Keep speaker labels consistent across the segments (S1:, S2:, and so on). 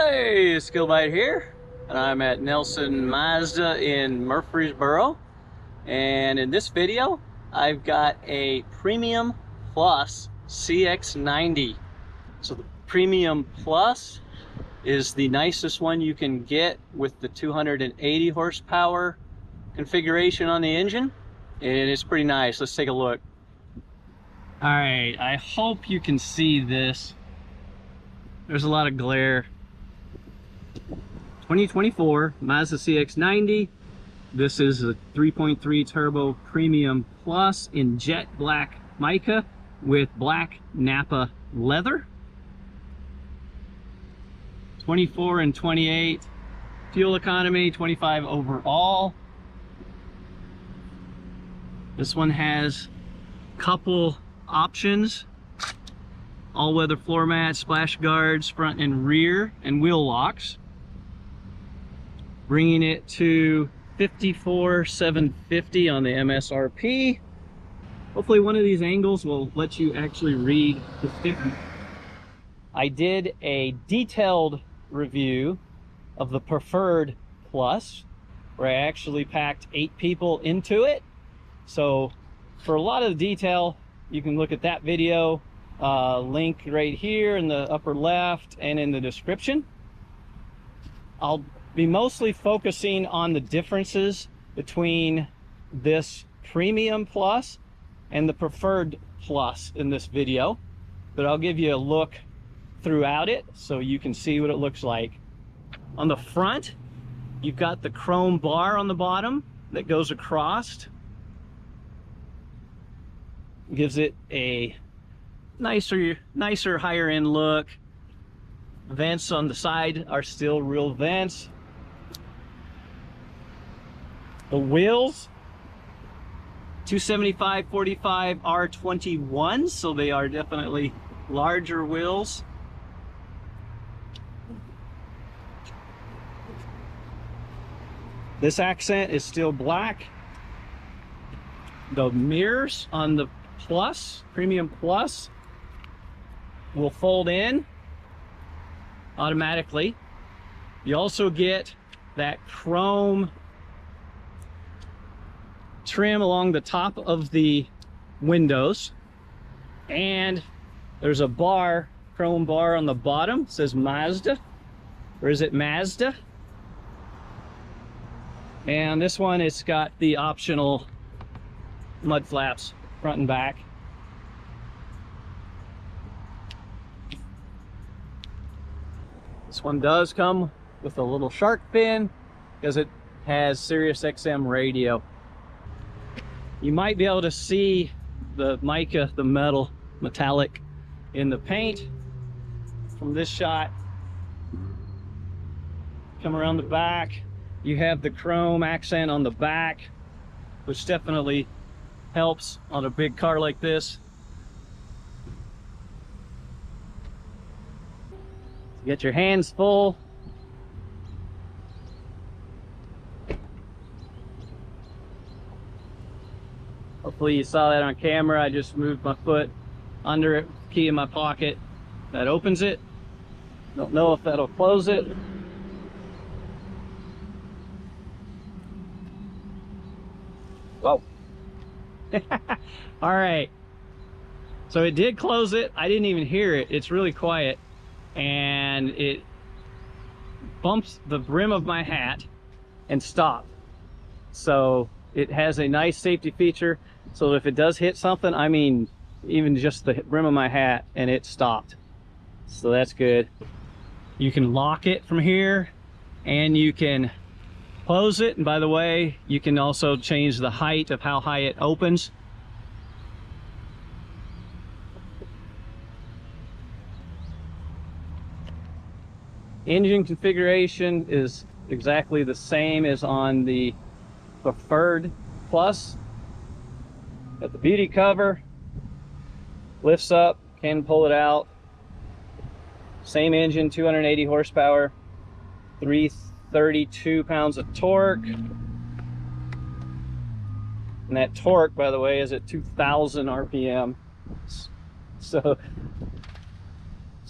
S1: Hey, Skillbite here, and I'm at Nelson Mazda in Murfreesboro. And in this video, I've got a Premium Plus CX-90. So the Premium Plus is the nicest one you can get with the 280 horsepower configuration on the engine, and it's pretty nice. Let's take a look. All right, I hope you can see this. There's a lot of glare. 2024 Mazda CX-90. This is a 3.3 turbo Premium Plus in jet black mica with black Napa leather. 24 and 28 fuel economy, 25 overall. This one has a couple options: all-weather floor mats, splash guards, front and rear, and wheel locks, bringing it to $54,750 on the MSRP. Hopefully one of these angles will let you actually read the sticker. I did a detailed review of the Preferred Plus, where I actually packed 8 people into it. So for a lot of the detail, you can look at that video. Link right here in the upper left and in the description. I'll be mostly focusing on the differences between this Premium Plus and the Preferred Plus in this video, but I'll give you a look throughout it so you can see what it looks like. On the front, you've got the chrome bar on the bottom that goes across. Gives it a nicer higher end look. Vents on the side are still real vents. The wheels, 275/45 R21, so they are definitely larger wheels. This accent is still black. The mirrors on the Plus, Premium Plus, will fold in automatically. You also get that chrome trim along the top of the windows, and there's a bar, chrome bar on the bottom. It says Mazda, or is it Mazda? And this one, it's got the optional mud flaps front and back. This one does come with a little shark fin because it has Sirius XM radio. You might be able to see the mica, the metallic in the paint from this shot. Come around the back, you have the chrome accent on the back, which definitely helps on a big car like this. Get your hands full. Hopefully you saw that on camera. I just moved my foot under it, key in my pocket. That opens it. Don't know if that'll close it. Whoa. All right, so it did close it. I didn't even hear it. It's really quiet, and it bumps the brim of my hat and stopped. So it has a nice safety feature, so if it does hit something, I mean even just the brim of my hat, and it stopped. So that's good. You can lock it from here, and you can close it. And by the way, you can also change the height of how high it opens. Engine configuration is exactly the same as on the Preferred Plus. Got the beauty cover, lifts up, can pull it out. Same engine, 280 horsepower, 332 pounds of torque. And that torque, by the way, is at 2,000 RPM. So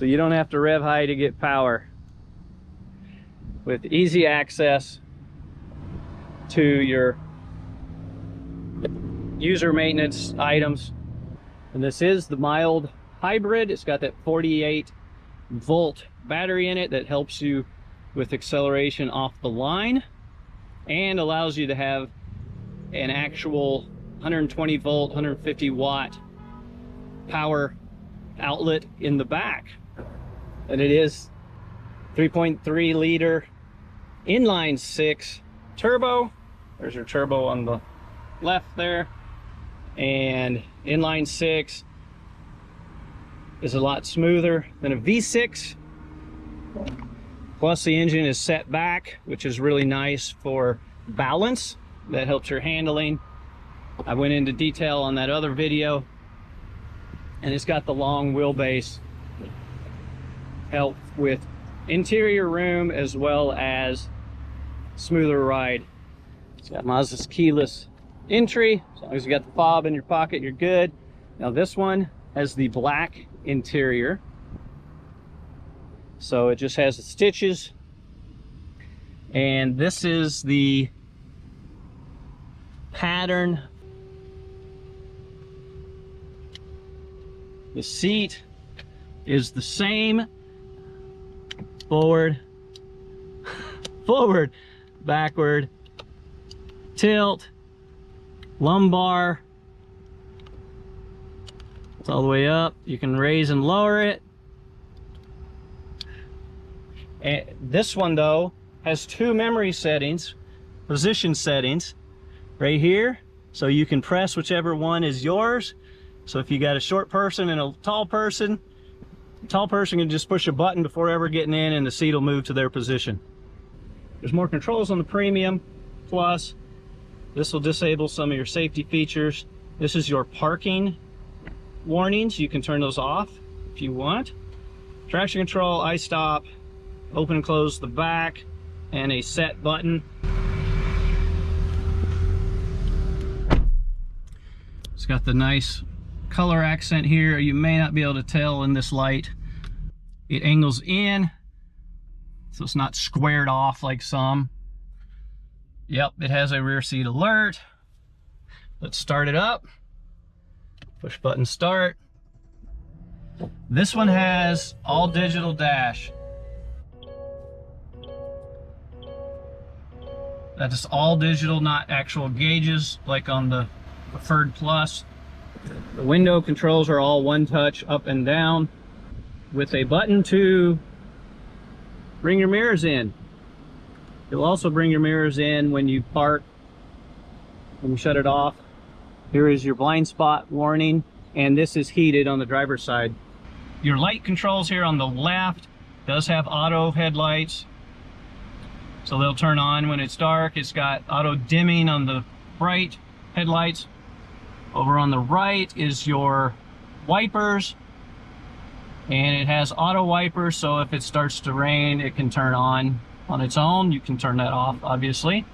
S1: you don't have to rev high to get power. with easy access to your user maintenance items. And this is the mild hybrid. It's got that 48-volt battery in it that helps you with acceleration off the line and allows you to have an actual 120 volt, 150 watt power outlet in the back. And it is 3.3 liter inline six turbo. There's your turbo on the left there. And inline six is a lot smoother than a V6. Plus the engine is set back, which is really nice for balance. That helps your handling. I went into detail on that other video. And it's got the long wheelbase, help with interior room as well as smoother ride. It's got Mazda's keyless entry. As long as you got the fob in your pocket, you're good. Now this one has the black interior. So it just has the stitches. And this is the pattern. The seat is the same. Forward, forward, backward, tilt, lumbar. It's all the way up. You can raise and lower it. And this one though has two memory settings, position settings right here. So you can press whichever one is yours. So if you got a short person and a tall person can just push a button before ever getting in and the seat will move to their position. There's more controls on the Premium Plus. This will disable some of your safety features. This is your parking warnings. You can turn those off if you want. Traction control, I-stop, open and close the back, and a set button. It's got the nice color accent here. You may not be able to tell in this light. It angles in, so it's not squared off like some. Yep, it has a rear seat alert. Let's start it up. Push button start. This one has all digital dash. That is all digital, not actual gauges like on the Preferred Plus. The window controls are all one touch up and down with a button to bring your mirrors in. You'll also bring your mirrors in when you park, when you shut it off. Here is your blind spot warning, and this is heated on the driver's side. Your light controls here on the left does have auto headlights, so they'll turn on when it's dark. It's got auto dimming on the bright headlights. Over on the right is your wipers, and it has auto wipers, so if it starts to rain, it can turn on its own. You can turn that off, obviously.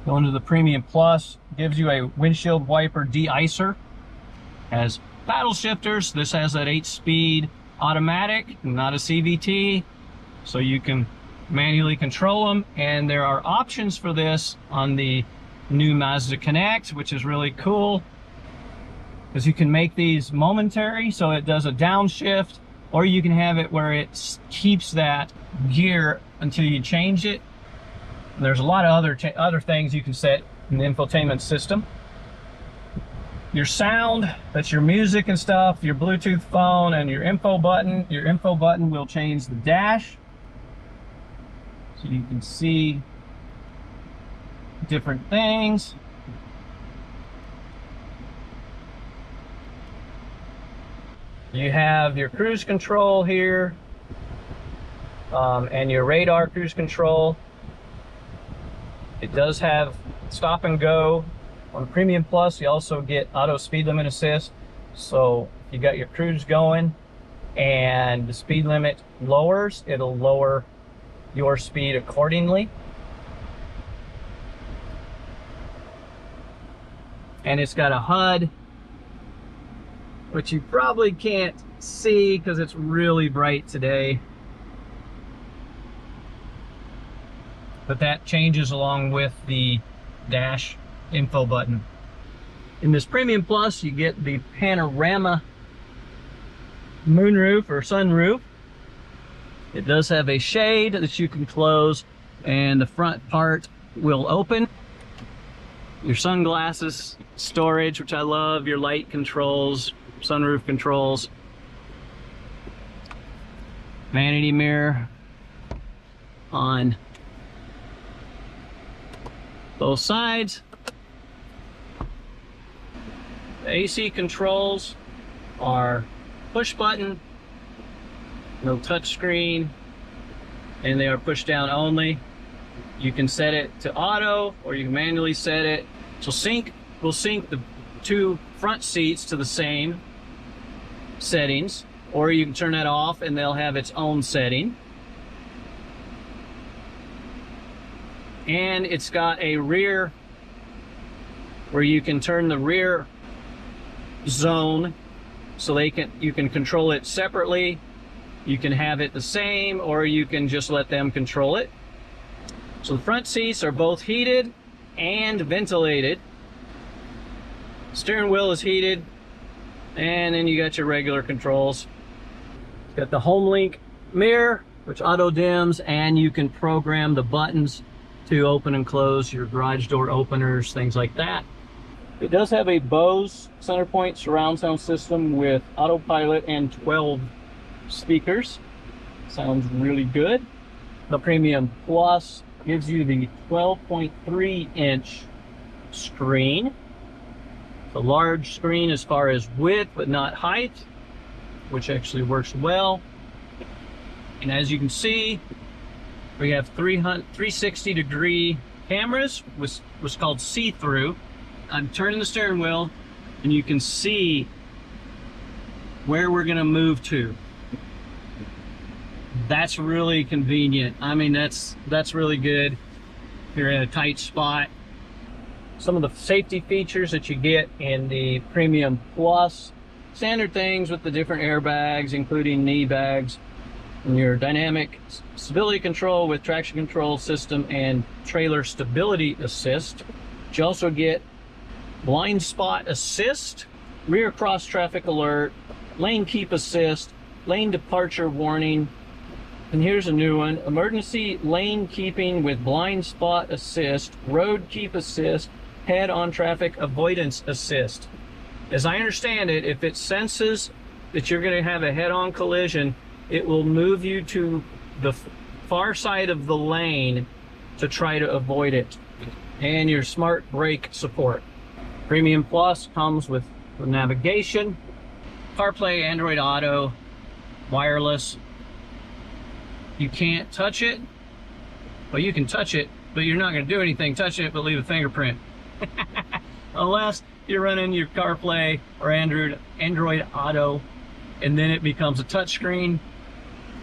S1: Going to the Premium Plus, gives you a windshield wiper de-icer. Has paddle shifters. This has that 8-speed automatic, not a CVT, so you can manually control them. And there are options for this on the new Mazda Connect, which is really cool, because you can make these momentary, so it does a downshift, or you can have it where it keeps that gear until you change it. And there's a lot of other things you can set in the infotainment system. Your sound, that's your music and stuff, your Bluetooth phone, and your info button. Your info button will change the dash, so you can see different things. You have your cruise control here, and your radar cruise control. It does have stop and go. On Premium Plus, you also get auto speed limit assist. So if you got your cruise going and the speed limit lowers, it'll lower your speed accordingly. And it's got a HUD, which you probably can't see because it's really bright today. but that changes along with the dash info button. In this Premium Plus, you get the panorama moonroof or sunroof. It does have a shade that you can close, and the front part will open. Your sunglasses storage, which I love, your light controls, sunroof controls, vanity mirror on both sides. The AC controls are push button, no touch screen, and they are push down only. You can set it to auto, or you can manually set it. So we'll sync the two front seats to the same settings, or you can turn that off and they'll have its own setting. And it's got a rear where you can turn the rear zone so you can control it separately. You can have it the same, or you can just let them control it. So the front seats are both heated and ventilated. Steering wheel is heated, and then you got your regular controls. Got the HomeLink mirror, which auto dims, and you can program the buttons to open and close your garage door openers, things like that. It does have a Bose Centerpoint surround sound system with autopilot and 12 speakers. Sounds really good. The Premium Plus gives you the 12.3-inch screen. It's a large screen as far as width, but not height, which actually works well. And as you can see, we have 360-degree cameras, which was called see-through. I'm turning the steering wheel, and you can see where we're going to move to. That's really convenient. I mean, that's really good if you're in a tight spot. Some of the safety features that you get in the Premium Plus, standard things with the different airbags, including knee bags, and your dynamic stability control with traction control system and trailer stability assist. You also get blind spot assist, rear cross traffic alert, lane keep assist, lane departure warning, and here's a new one: emergency lane keeping with blind spot assist, road keep assist, head-on traffic avoidance assist. As I understand it, if it senses that you're going to have a head-on collision, it will move you to the far side of the lane to try to avoid it. And your smart brake support. Premium Plus comes with the navigation, CarPlay, Android Auto, wireless. You can't touch it. Well, you can touch it, but you're not going to do anything touching it but leave a fingerprint. Unless you're running your CarPlay or Android Auto, and then it becomes a touchscreen.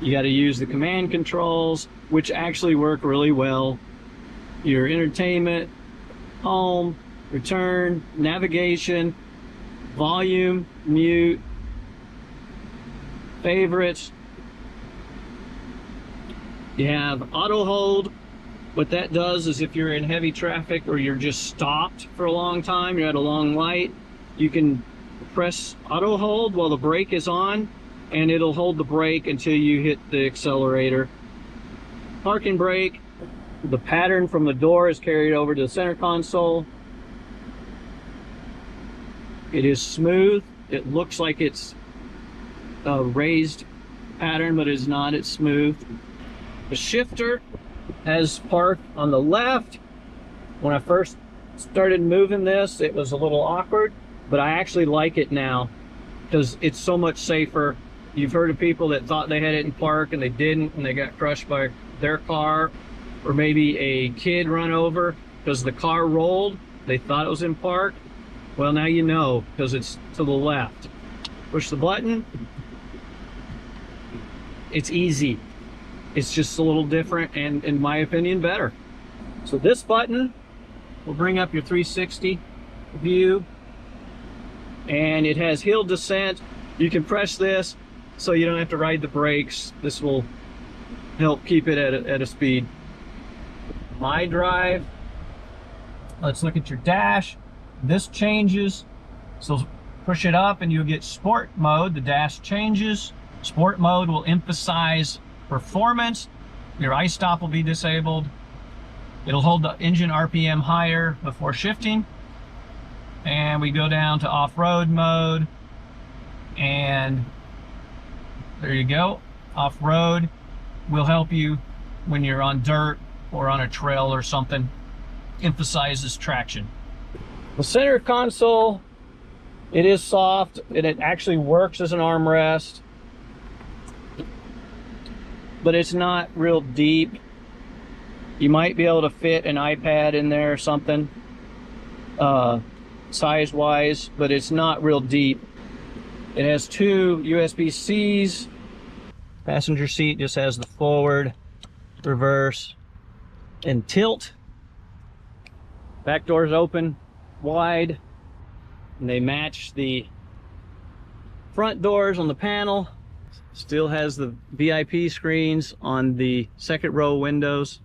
S1: You got to use the command controls, which actually work really well. Your entertainment, home, return, navigation, volume, mute, favorites. You have auto hold. What that does is if you're in heavy traffic or you're just stopped for a long time, you're at a long light, you can press auto hold while the brake is on, and it'll hold the brake until you hit the accelerator. Parking brake, the pattern from the door is carried over to the center console. It is smooth. It looks like it's a raised pattern, but it's not. It's smooth. The shifter has park on the left. When I first started moving this, it was a little awkward, but I actually like it now because it's so much safer. You've heard of people that thought they had it in park and they didn't, and they got crushed by their car, or maybe a kid run over because the car rolled. They thought it was in park. Well, now you know, because it's to the left. Push the button. It's easy. It's just a little different, and in my opinion, better. So this button will bring up your 360 view, and it has hill descent. You can press this so you don't have to ride the brakes. This will help keep it at a speed. My drive. Let's look at your dash. This changes. So push it up and you'll get sport mode. The dash changes. Sport mode will emphasize performance. Your iStop will be disabled. It'll hold the engine RPM higher before shifting. And we go down to off-road mode. And there you go. Off-road will help you when you're on dirt or on a trail or something. Emphasizes traction. The center console, it is soft and it actually works as an armrest, but it's not real deep. You might be able to fit an iPad in there or something, size-wise, but it's not real deep. It has two USB-Cs. Passenger seat just has the forward, reverse, and tilt. Back doors open wide, and they match the front doors on the panel. Still has the VIP screens on the second row windows.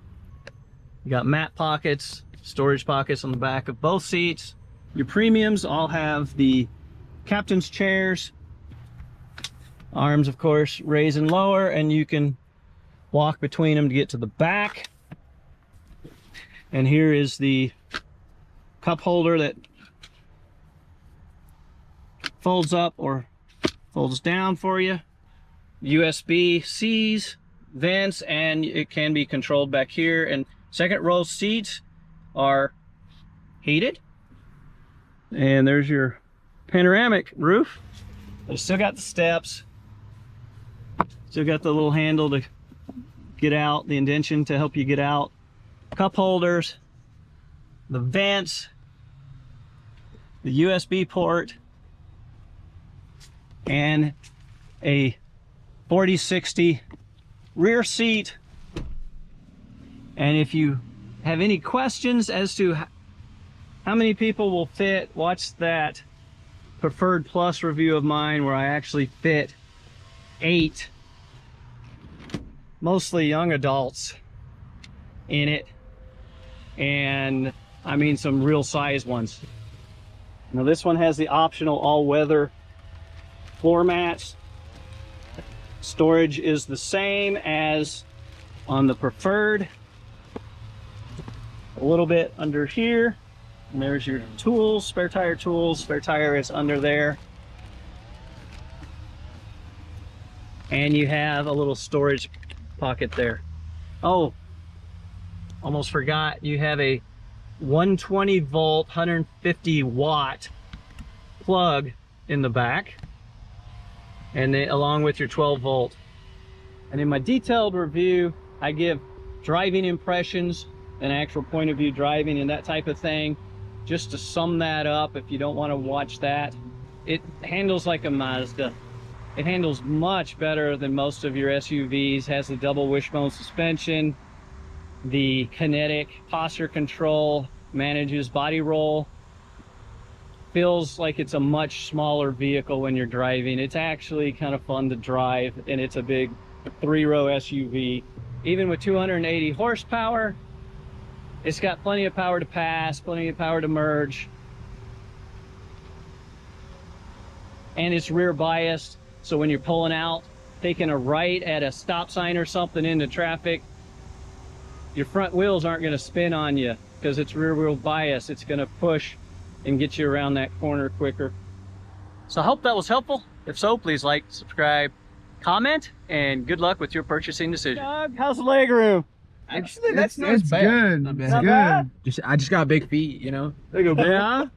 S1: You got map pockets, storage pockets on the back of both seats. Your premiums all have the captain's chairs. Arms, of course, raise and lower, and you can walk between them to get to the back. And here is the cup holder that folds up or folds down for you. USB-Cs, vents, and it can be controlled back here. And second row seats are heated. And there's your panoramic roof. They still got the steps. Still got the little handle to get out, the indentation to help you get out. Cup holders, the vents, the USB port, and a 40/60 rear seat. And if you have any questions as to how many people will fit, watch that Preferred Plus review of mine where I actually fit 8 mostly young adults in it, and I mean some real size ones. Now this one has the optional all-weather floor mats. Storage is the same as on the Preferred. A little bit under here, and there's your tools, spare tire tools. Spare tire is under there. And you have a little storage pocket there. Oh, almost forgot, you have a 120 volt 150 watt plug in the back, and then along with your 12 volt. And in my detailed review I give driving impressions and actual point of view driving and that type of thing, just to sum that up if you don't want to watch that. It handles like a Mazda. It handles much better than most of your SUVs, has the double wishbone suspension, the kinetic posture control, manages body roll. Feels like it's a much smaller vehicle when you're driving. It's actually kind of fun to drive, and it's a big 3-row SUV. Even with 280 horsepower, it's got plenty of power to pass, plenty of power to merge. And it's rear biased. So when you're pulling out, taking a right at a stop sign or something into traffic, your front wheels aren't going to spin on you because it's rear wheel bias. It's going to push and get you around that corner quicker. So I hope that was helpful. If so, please like, subscribe, comment, and good luck with your purchasing decision. Doug, how's the leg room?
S2: Actually, that's not bad.
S3: Good.
S2: Not
S3: It's
S2: bad.
S3: good.
S2: I just got big feet, you know.
S1: There you go, man.